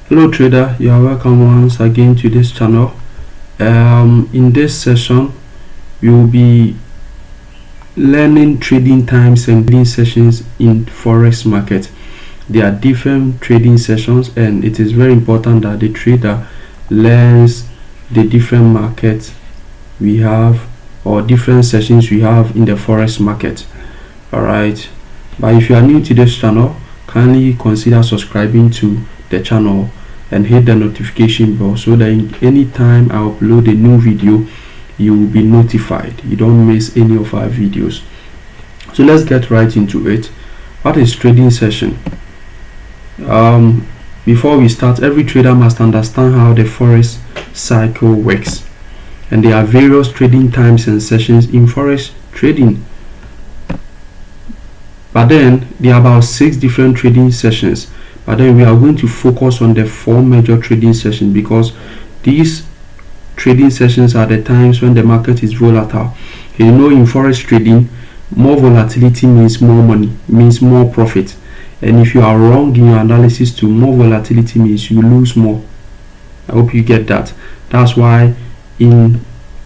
Hello trader, you are welcome once again to this channel. In this session we will be learning trading times and trading sessions in forex market. There are different trading sessions and it is very important that the trader learns the different markets we have or different sessions we have in the forex market. Alright, but if you are new to this channel, kindly consider subscribing to the channel and hit the notification bell so that anytime I upload a new video you will be notified. You don't miss any of our videos. So let's get right into it. What is trading session? Before we start, every trader must understand how the forex cycle works, and there are various trading times and sessions in forex trading. But then there are about 6 different trading sessions. But then we are going to focus on the 4 major trading sessions because these trading sessions are the times when the market is volatile. You know, in forex trading, more volatility means more money, means more profit. And if you are wrong in your analysis too, more volatility means you lose more. I hope you get that. That's why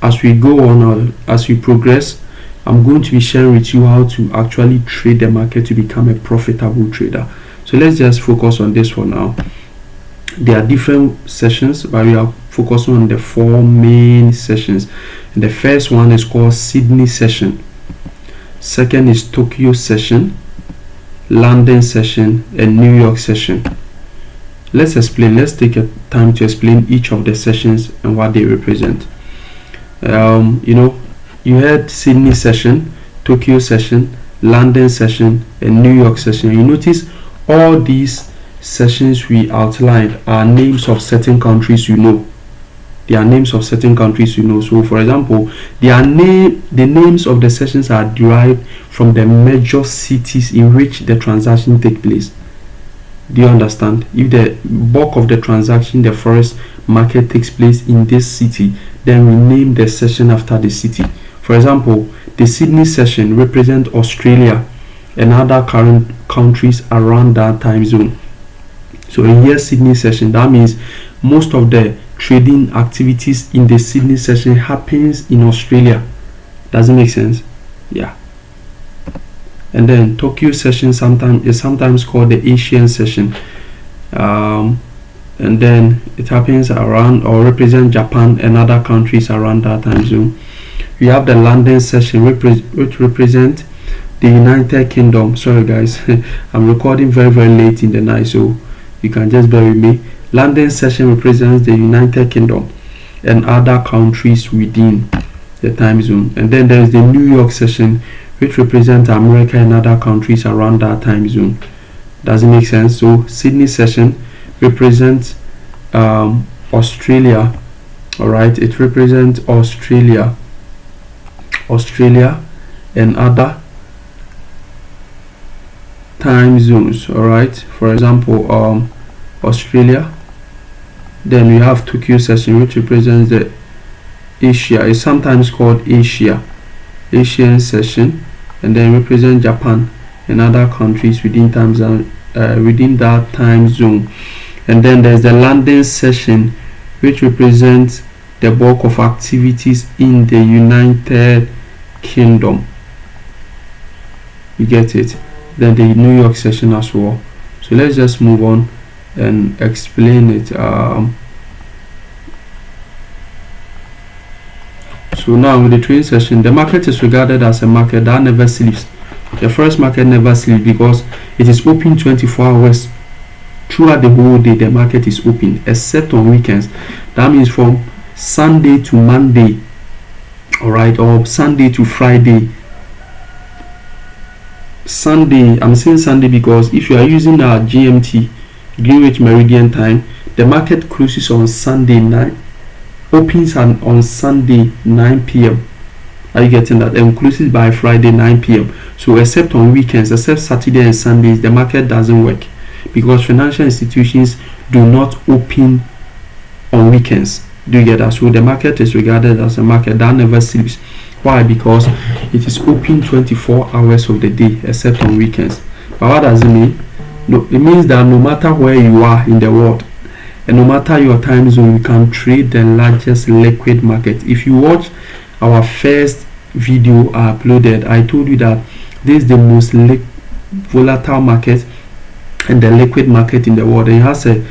as we go on or as we progress, I'm going to be sharing with you how to actually trade the market to become a profitable trader. So let's just focus on this for now. There are different sessions, but we are focusing on the 4 main sessions. And the first one is called Sydney session. Second is Tokyo session, London session, and New York session. Let's take a time to explain each of the sessions and what they represent. You had Sydney session, Tokyo session, London session, and New York session. You notice all these sessions we outlined are names of certain countries you know. They are names of certain countries you know. So for example, the names of the sessions are derived from the major cities in which the transaction take place. Do you understand? If the bulk of the transaction, the forex market, takes place in this city, then we name the session after the city. For example, the Sydney session represents Australia and other current countries around that time zone. So in here Sydney session, that means most of the trading activities in the Sydney session happens in Australia. Does it make sense? Yeah. And then Tokyo session is sometimes called the Asian session, and then it happens around or represent Japan and other countries around that time zone. We have the London session which represent the United Kingdom. Sorry guys, I'm recording very late in the night, so you can just bear with me. London session represents the United Kingdom and other countries within the time zone. And then there is the New York session which represents America and other countries around that time zone. Does it make sense? So Sydney session represents Australia. Alright, it represents Australia and other time zones. Alright, for example, Australia. Then we have Tokyo session which represents the Asia. It's sometimes called Asian session, and then represent Japan and other countries within that time zone. And then there's the London session which represents the bulk of activities in the United Kingdom. You get it? Then the New York session as well. So let's just move on and explain it. So now with the trading session, the market is regarded as a market that never sleeps. The first market never sleeps because it is open 24 hours throughout the whole day. The market is open except on weekends. That means from Sunday to Monday, alright, or Sunday to Friday. Sunday, I'm saying Sunday because if you are using our GMT, Greenwich Meridian time, the market closes on Sunday night, opens on Sunday 9 p.m. Are you getting that? And closes by Friday 9 p.m. So except on weekends, except Saturday and Sundays, the market doesn't work because financial institutions do not open on weekends. Do you get that? So the market is regarded as a market that never sleeps. Why? Because it is open 24 hours of the day except on weekends. But what does it mean? No, it means that no matter where you are in the world, and no matter your time zone, you can trade the largest liquid market. If you watch our first video I uploaded, I told you that this is the most volatile market and the liquid market in the world. It has a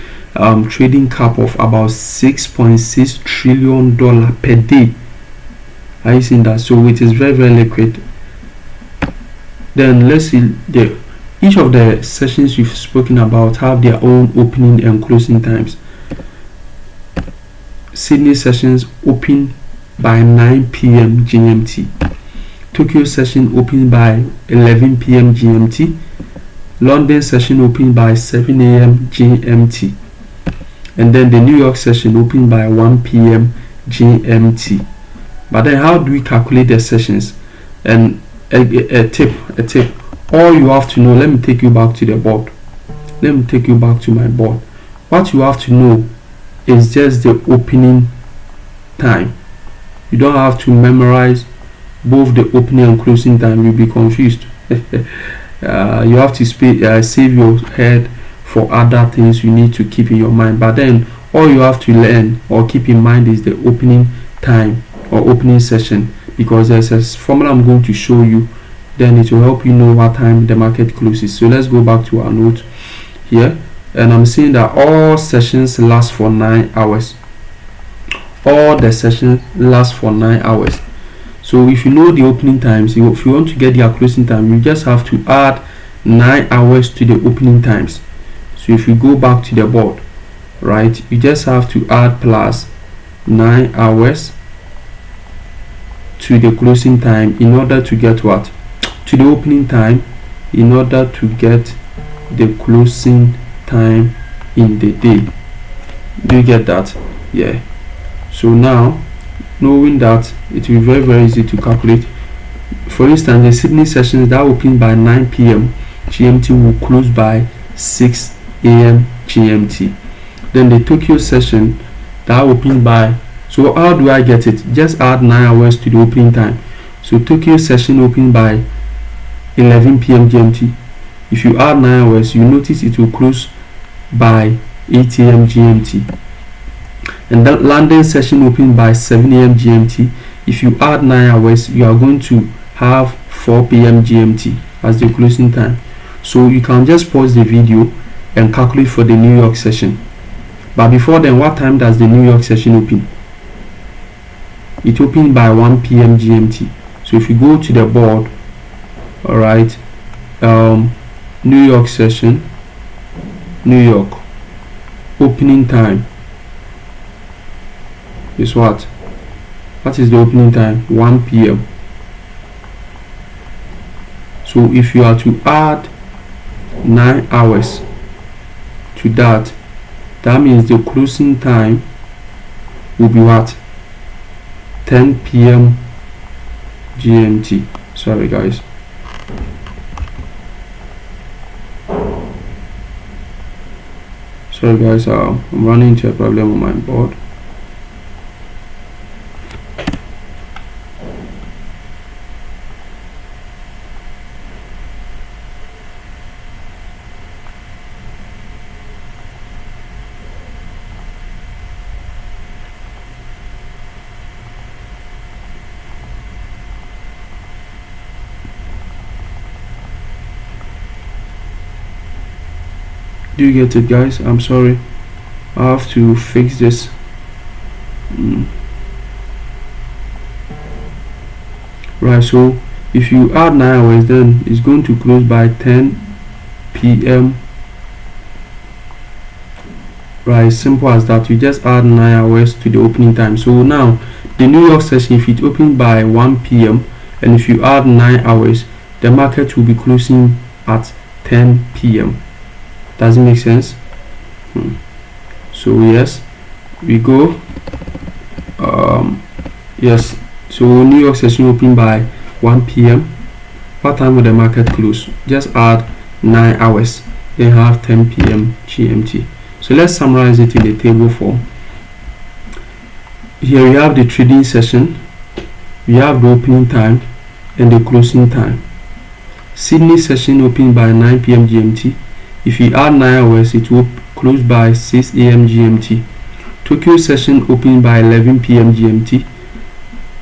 trading cap of about $6.6 trillion per day. Are you seeing that? So it is very, very liquid. Then let's see, each of the sessions we've spoken about have their own opening and closing times. Sydney sessions open by 9 p.m. GMT. Tokyo session open by 11 p.m. GMT. London session open by 7 a.m. GMT. And then the New York session open by 1 p.m. GMT. But then how do we calculate the sessions? And a tip. All you have to know, let me take you back to the board. Let me take you back to my board. What you have to know is just the opening time. You don't have to memorize both the opening and closing time. You'll be confused. You have to save your head for other things you need to keep in your mind. But then all you have to learn or keep in mind is the opening time or opening session, because there's a formula I'm going to show you, then it will help you know what time the market closes. So let's go back to our note here, and I'm saying that all sessions last for 9 hours. All the sessions last for 9 hours. So if you know the opening times, if you want to get their closing time, you just have to add 9 hours to the opening times. So if you go back to the board, right, you just have to add plus 9 hours to the closing time in order to get what? To the opening time, in order to get the closing time in the day. Do you get that? Yeah. So now, knowing that, it will be very, very easy to calculate. For instance, the Sydney sessions that open by 9 p.m. GMT will close by 6 a.m. GMT. Then the Tokyo session that open by, so how do I get it? Just add 9 hours to the opening time. So Tokyo session open by 11 p.m. GMT. If you add 9 hours, you notice it will close by 8 a.m. GMT. And that London session open by 7 a.m. GMT. If you add 9 hours, you are going to have 4 p.m. GMT as the closing time. So you can just pause the video and calculate for the New York session. But before then, what time does the New York session open? It opened by 1 p.m. GMT. So if you go to the board, all right, New York session, New York opening time is what? What is the opening time? 1 p.m. So if you are to add 9 hours to that, that means the closing time will be what? 10 p.m. GMT. Sorry guys. Sorry guys, I'm running into a problem on my board. Do you get it guys? I'm sorry, I have to fix this. Right, so if you add 9 hours, then it's going to close by 10 p.m. Right, simple as that. You just add 9 hours to the opening time. So now the New York session, if it opened by 1 p.m. and if you add 9 hours, the market will be closing at 10 p.m. Does it make sense? So yes, we go. Yes, so New York session open by 1 p.m. What time will the market close? Just add 9 hours, then have 10 p.m. GMT. So let's summarize it in the table form. Here we have the trading session, we have the opening time and the closing time. Sydney session open by 9 p.m. GMT. If you add 9 hours, it will closed by 6 a.m. GMT. Tokyo session opened by 11 p.m. GMT.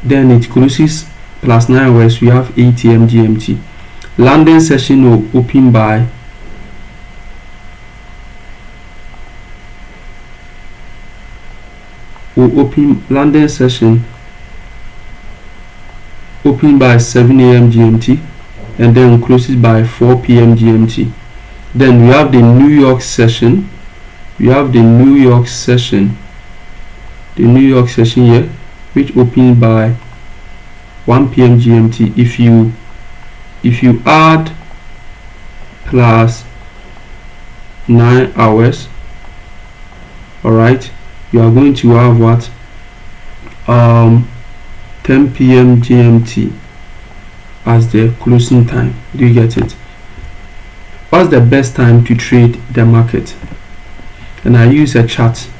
Then it closes plus 9 hours. We have 8 a.m. GMT. London session will open by London session open by 7 a.m. GMT and then closes by 4 p.m. GMT. Then we have the New York session. The New York session here, which opens by 1 p.m. GMT. If you add plus 9 hours, all right, you are going to have what 10 p.m. GMT as the closing time. Do you get it? What's the best time to trade the market? And I use a chart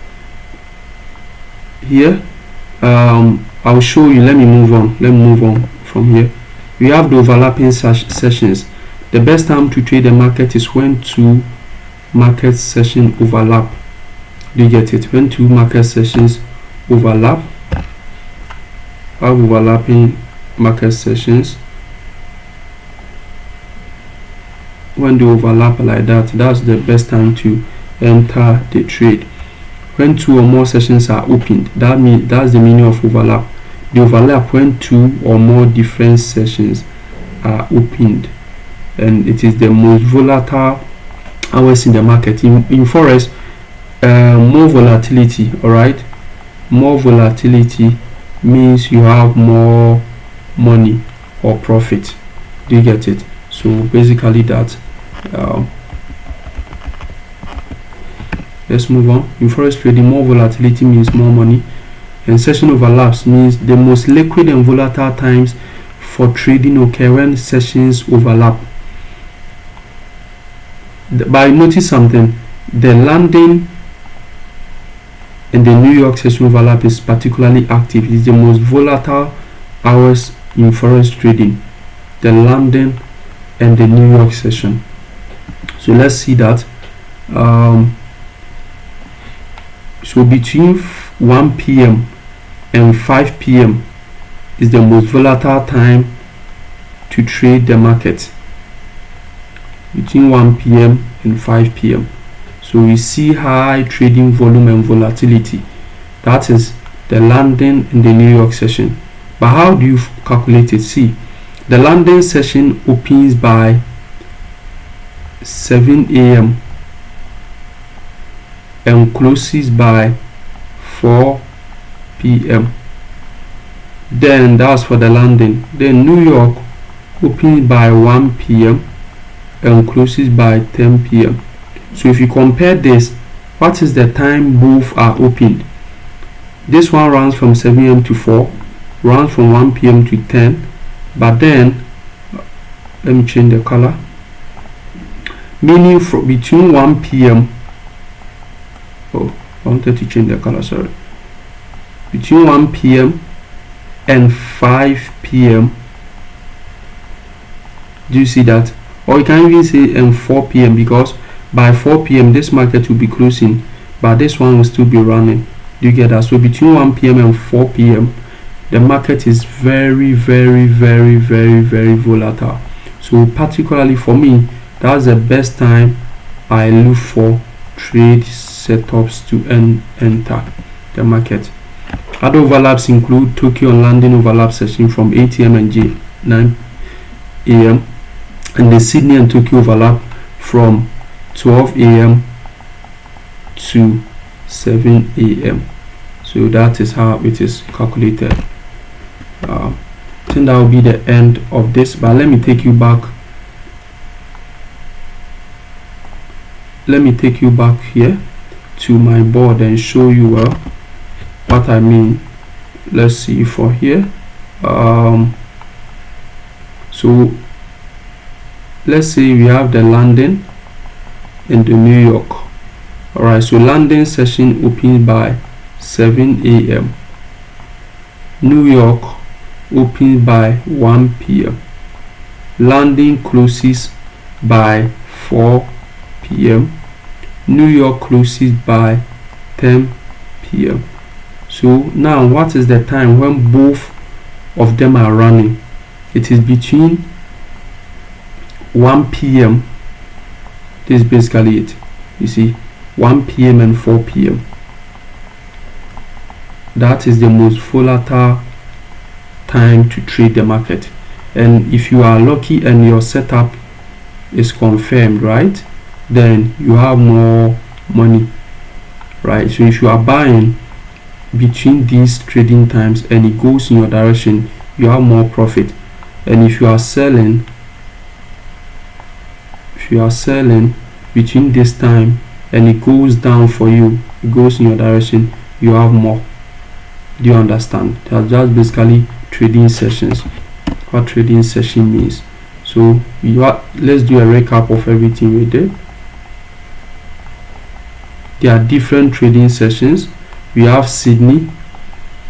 here. I'll show you. Let me move on from here. We have the overlapping sessions. The best time to trade the market is when two market sessions overlap. Do you get it? When two market sessions overlap. Have overlapping market sessions. When they overlap like that, that's the best time to enter the trade. When two or more sessions are opened, that's the meaning of overlap. The overlap when two or more different sessions are opened, and it is the most volatile hours in the market. In Forex, more volatility, all right, more volatility means you have more money or profit. Do you get it? So basically that. Let's move on. In Forex trading, more volatility means more money, and session overlaps means the most liquid and volatile times for trading occur when sessions overlap. But notice something: the London and the New York session overlap is particularly active. It is the most volatile hours in Forex trading, the London and the New York session. So let's see that. So between 1 p.m. and 5 p.m. is the most volatile time to trade the market. Between 1 p.m. and 5 p.m. So we see high trading volume and volatility. That is the London and the New York session. But how do you calculate it? See, the London session opens by 7 a.m. and closes by 4 p.m. Then that's for the London. Then New York opens by 1 p.m. and closes by 10 p.m. So if you compare this, what is the time both are opened? This one runs from 7 a.m. to 4, runs from 1 p.m. to 10, but then let me change the color, meaning from between 1 p.m. oh, I wanted to change the color, sorry. Between 1 p.m. and 5 p.m. do you see that? Or you can even say 4 p.m. because by 4 p.m. this market will be closing, but this one will still be running. Do you get that? So between 1 p.m. and 4 p.m. the market is very volatile. So particularly for me, that's the best time I look for trade setups to enter the market. Other overlaps include Tokyo and London overlap session from 8 a.m. and 9 a.m. and the Sydney and Tokyo overlap from 12 a.m. to 7 a.m. So that is how it is calculated. I think that will be the end of this, but let me take you back. Let me take you back here to my board and show you what I mean. Let's see for here. So let's say we have the London and the New York. Alright, so London session opens by 7 a.m. New York opens by 1 p.m. London closes by 4 p.m. New York closes by 10 p.m. So now what is the time when both of them are running? It is between 1 p.m. This is basically it. You see, 1 p.m. and 4 p.m. That is the most volatile time to trade the market. And if you are lucky and your setup is confirmed, right, then you have more money, right? So if you are buying between these trading times and it goes in your direction, you have more profit. And if you are selling between this time and it goes down for you, it goes in your direction, you have more. Do you understand? That's just basically trading sessions, what trading session means. So let's do a recap of everything we did. There are different trading sessions. We have Sydney,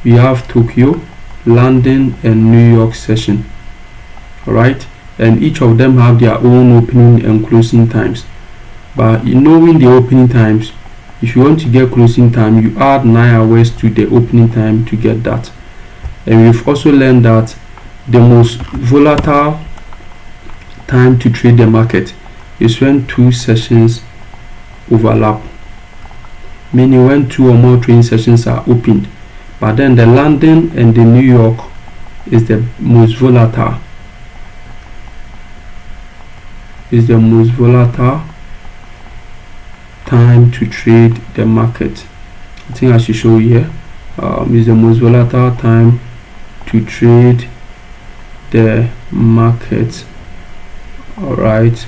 we have Tokyo, London and New York session. Alright, and each of them have their own opening and closing times. But knowing the opening times, if you want to get closing time, you add 9 hours to the opening time to get that. And we've also learned that the most volatile time to trade the market is when two sessions overlap, meaning when two or more trading sessions are opened. But then the London and the New York is the most volatile. Time to trade the market. I think I should show you here. Is the most volatile time to trade the market. Alright,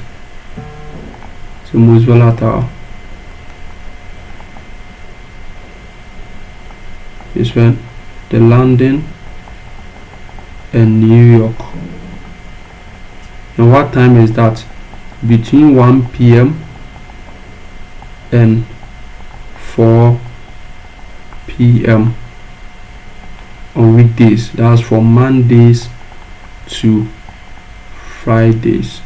the most volatile is when the London and New York. And what time is that? Between 1 p.m. and 4 p.m. on weekdays. That's from Mondays to Fridays.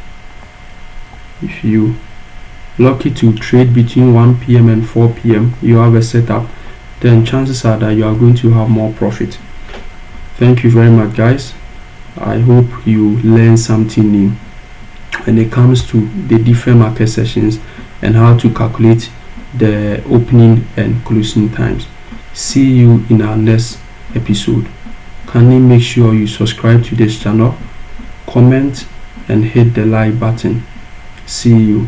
If you lucky to trade between 1 p.m. and 4 p.m. you have a setup, then chances are that you are going to have more profit. Thank you very much, guys. I hope you learn something new when it comes to the different market sessions and how to calculate the opening and closing times. See you in our next episode. Kindly make sure you subscribe to this channel, comment and hit the like button. See you.